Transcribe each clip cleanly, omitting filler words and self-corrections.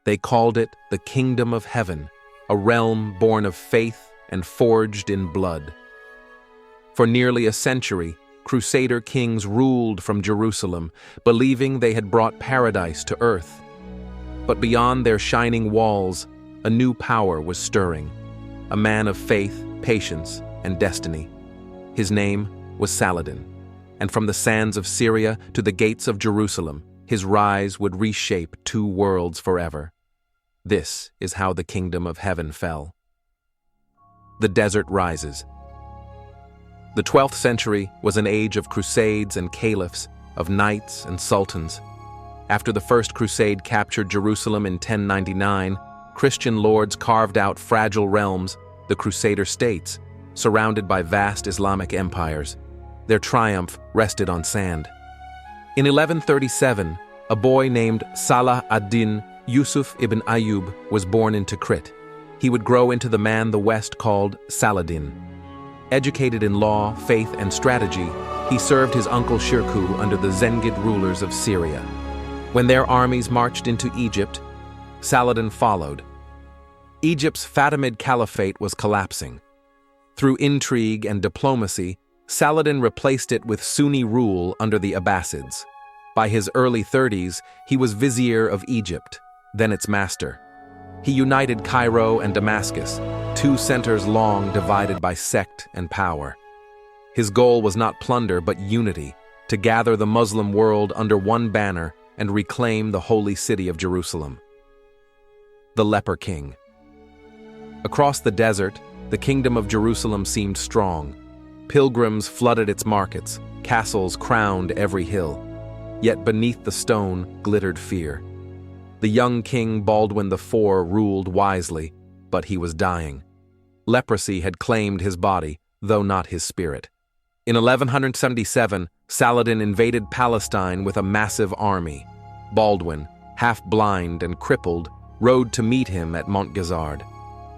They called it the Kingdom of Heaven, a realm born of faith and forged in blood. For nearly a century, Crusader kings ruled from Jerusalem, believing they had brought paradise to earth. But beyond their shining walls, a new power was stirring, a man of faith, patience, and destiny. His name was Saladin, and from the sands of Syria to the gates of Jerusalem, his rise would reshape two worlds forever. This is how the Kingdom of Heaven fell. The desert rises. The 12th century was an age of crusades and caliphs, of knights and sultans. After the First Crusade captured Jerusalem in 1099, Christian lords carved out fragile realms, the Crusader States, surrounded by vast Islamic empires. Their triumph rested on sand. In 1137, a boy named Saladin Yusuf ibn Ayyub was born into Tikrit. He would grow into the man the West called Saladin. Educated in law, faith, and strategy, he served his uncle Shirkuh under the Zengid rulers of Syria. When their armies marched into Egypt, Saladin followed. Egypt's Fatimid Caliphate was collapsing. Through intrigue and diplomacy, Saladin replaced it with Sunni rule under the Abbasids. By his early 30s, he was vizier of Egypt, then its master. He united Cairo and Damascus, two centers long divided by sect and power. His goal was not plunder but unity, to gather the Muslim world under one banner and reclaim the holy city of Jerusalem. The Leper King. Across the desert, the kingdom of Jerusalem seemed strong. Pilgrims flooded its markets, castles crowned every hill. Yet beneath the stone glittered fear. The young king Baldwin IV ruled wisely, but he was dying. Leprosy had claimed his body, though not his spirit. In 1177, Saladin invaded Palestine with a massive army. Baldwin, half blind and crippled, rode to meet him at Montgazard.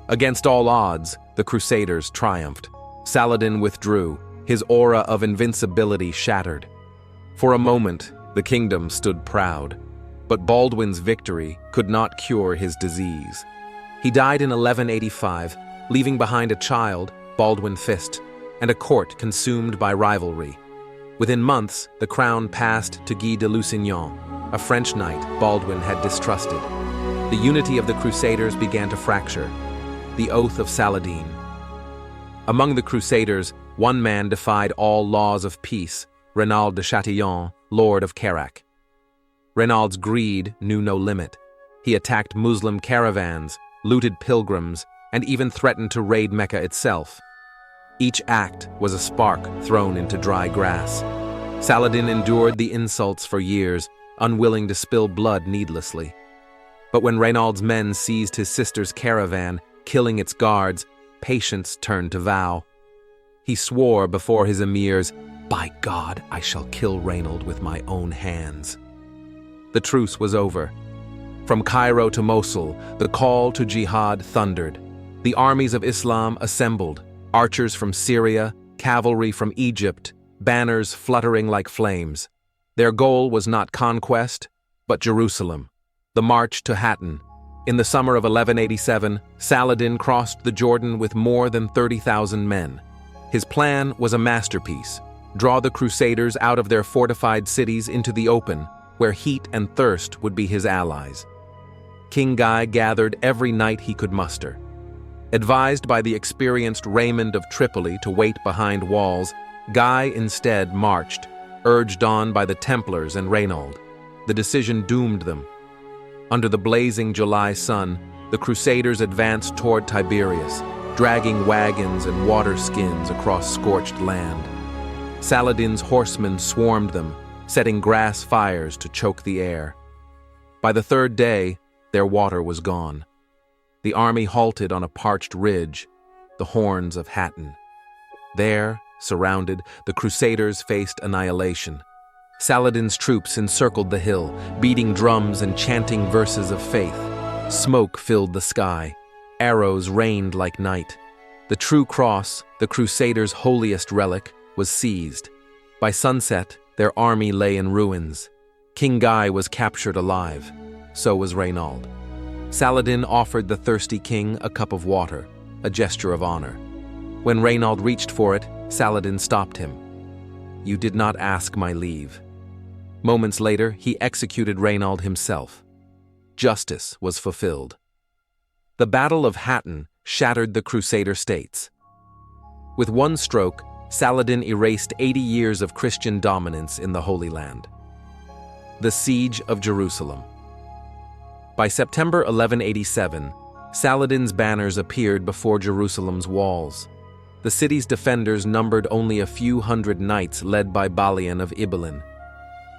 Against all odds, the Crusaders triumphed. Saladin withdrew, his aura of invincibility shattered. For a moment, the kingdom stood proud. But Baldwin's victory could not cure his disease. He died in 1185, leaving behind a child, Baldwin Fist, and a court consumed by rivalry. Within months, the crown passed to Guy de Lusignan, a French knight Baldwin had distrusted. The unity of the Crusaders began to fracture. The Oath of Saladin. Among the Crusaders, one man defied all laws of peace, Renaud de Chatillon, Lord of Kerak. Renaud's greed knew no limit. He attacked Muslim caravans, looted pilgrims, and even threatened to raid Mecca itself. Each act was a spark thrown into dry grass. Saladin endured the insults for years, unwilling to spill blood needlessly. But when Renaud's men seized his sister's caravan, killing its guards, patience turned to vow. He swore before his emirs, "By God, I shall kill Renaud with my own hands." The truce was over. From Cairo to Mosul, the call to jihad thundered. The armies of Islam assembled, archers from Syria, cavalry from Egypt, banners fluttering like flames. Their goal was not conquest, but Jerusalem, the march to Hattin. In the summer of 1187, Saladin crossed the Jordan with more than 30,000 men. His plan was a masterpiece: draw the Crusaders out of their fortified cities into the open, where heat and thirst would be his allies. King Guy gathered every knight he could muster. Advised by the experienced Raymond of Tripoli to wait behind walls, Guy instead marched, urged on by the Templars and Renaud. The decision doomed them. Under the blazing July sun, the Crusaders advanced toward Tiberias, dragging wagons and water skins across scorched land. Saladin's horsemen swarmed them, setting grass fires to choke the air. By the third day, their water was gone. The army halted on a parched ridge, the horns of Hattin. There, surrounded, the Crusaders faced annihilation. Saladin's troops encircled the hill, beating drums and chanting verses of faith. Smoke filled the sky. Arrows rained like night. The true cross, the Crusaders' holiest relic, was seized. By sunset, their army lay in ruins. King Guy was captured alive. So was Renaud. Saladin offered the thirsty king a cup of water, a gesture of honor. When Reynald reached for it, Saladin stopped him. "You did not ask my leave." Moments later, he executed Reynald himself. Justice was fulfilled. The Battle of Hattin shattered the Crusader States. With one stroke, Saladin erased 80 years of Christian dominance in the Holy Land. The Siege of Jerusalem. By September 1187, Saladin's banners appeared before Jerusalem's walls. The city's defenders numbered only a few hundred knights led by Balian of Ibelin.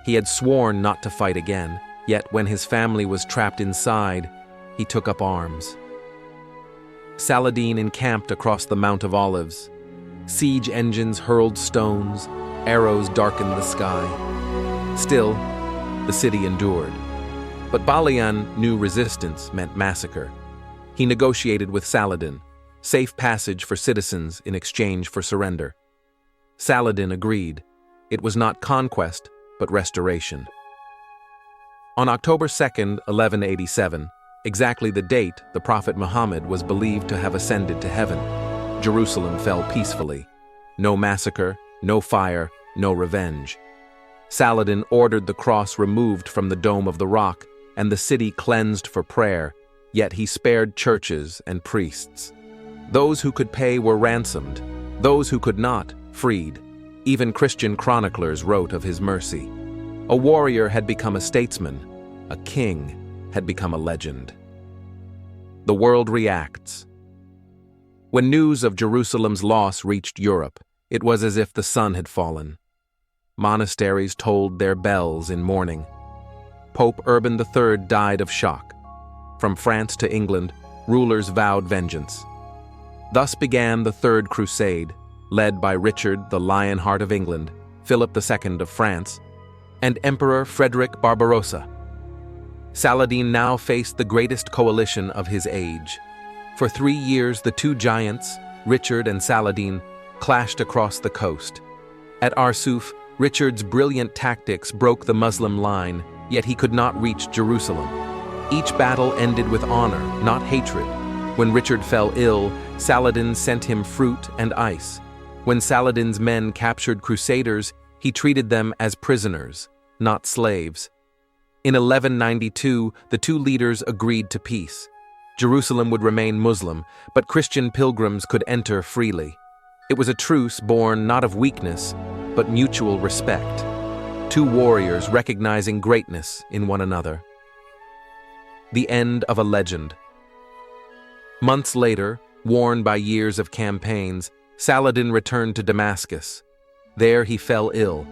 He had sworn not to fight again, yet when his family was trapped inside, he took up arms. Saladin encamped across the Mount of Olives. Siege engines hurled stones, arrows darkened the sky. Still, the city endured. But Balian knew resistance meant massacre. He negotiated with Saladin, safe passage for citizens in exchange for surrender. Saladin agreed. It was not conquest, but restoration. On October 2, 1187, exactly the date the Prophet Muhammad was believed to have ascended to heaven, Jerusalem fell peacefully. No massacre, no fire, no revenge. Saladin ordered the cross removed from the dome of the rock and the city cleansed for prayer, yet he spared churches and priests. Those who could pay were ransomed, those who could not, freed. Even Christian chroniclers wrote of his mercy. A warrior had become a statesman, a king had become a legend. The world reacts. When news of Jerusalem's loss reached Europe, it was as if the sun had fallen. Monasteries tolled their bells in mourning. Pope Urban III died of shock. From France to England, rulers vowed vengeance. Thus began the Third Crusade, led by Richard, the Lionheart of England, Philip II of France, and Emperor Frederick Barbarossa. Saladin now faced the greatest coalition of his age. For 3 years, the two giants, Richard and Saladin, clashed across the coast. At Arsuf, Richard's brilliant tactics broke the Muslim line, yet he could not reach Jerusalem. Each battle ended with honor, not hatred. When Richard fell ill, Saladin sent him fruit and ice. When Saladin's men captured crusaders, he treated them as prisoners, not slaves. In 1192, the two leaders agreed to peace. Jerusalem would remain Muslim, but Christian pilgrims could enter freely. It was a truce born not of weakness, but mutual respect. Two warriors recognizing greatness in one another. The end of a legend. Months later, worn by years of campaigns, Saladin returned to Damascus. There he fell ill.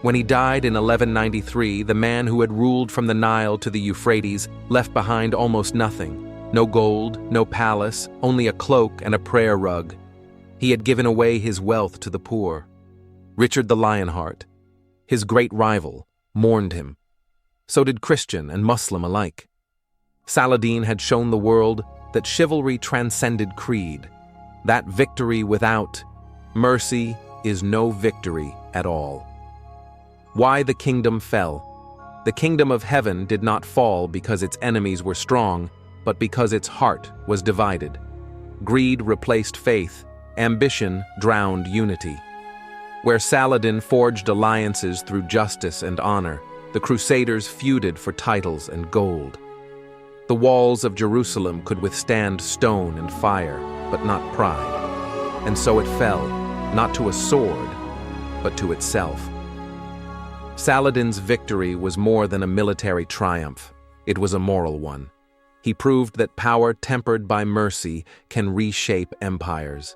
When he died in 1193, the man who had ruled from the Nile to the Euphrates left behind almost nothing. No gold, no palace, only a cloak and a prayer rug. He had given away his wealth to the poor. Richard the Lionheart, his great rival, mourned him. So did Christian and Muslim alike. Saladin had shown the world that chivalry transcended creed, that victory without mercy is no victory at all. Why the kingdom fell? The kingdom of heaven did not fall because its enemies were strong, but because its heart was divided. Greed replaced faith, ambition drowned unity. Where Saladin forged alliances through justice and honor, the Crusaders feuded for titles and gold. The walls of Jerusalem could withstand stone and fire, but not pride. And so it fell, not to a sword, but to itself. Saladin's victory was more than a military triumph. It was a moral one. He proved that power tempered by mercy can reshape empires.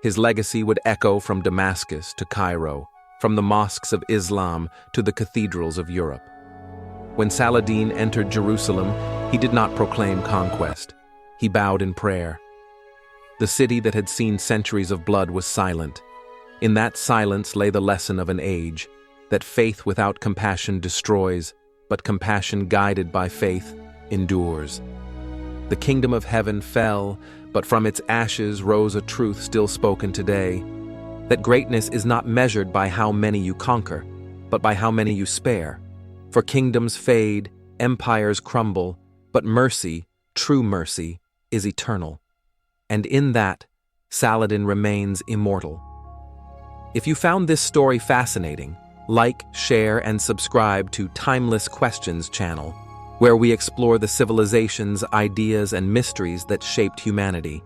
His legacy would echo from Damascus to Cairo, from the mosques of Islam to the cathedrals of Europe. When Saladin entered Jerusalem, he did not proclaim conquest. He bowed in prayer. The city that had seen centuries of blood was silent. In that silence lay the lesson of an age, that faith without compassion destroys, but compassion guided by faith endures. The kingdom of heaven fell, but from its ashes rose a truth still spoken today, that greatness is not measured by how many you conquer, but by how many you spare. For kingdoms fade, empires crumble, but mercy true mercy is eternal, and in that, Saladin remains immortal. If you found this story fascinating, like, share, and subscribe to Timeless Questions channel, where we explore the civilizations, ideas, and mysteries that shaped humanity.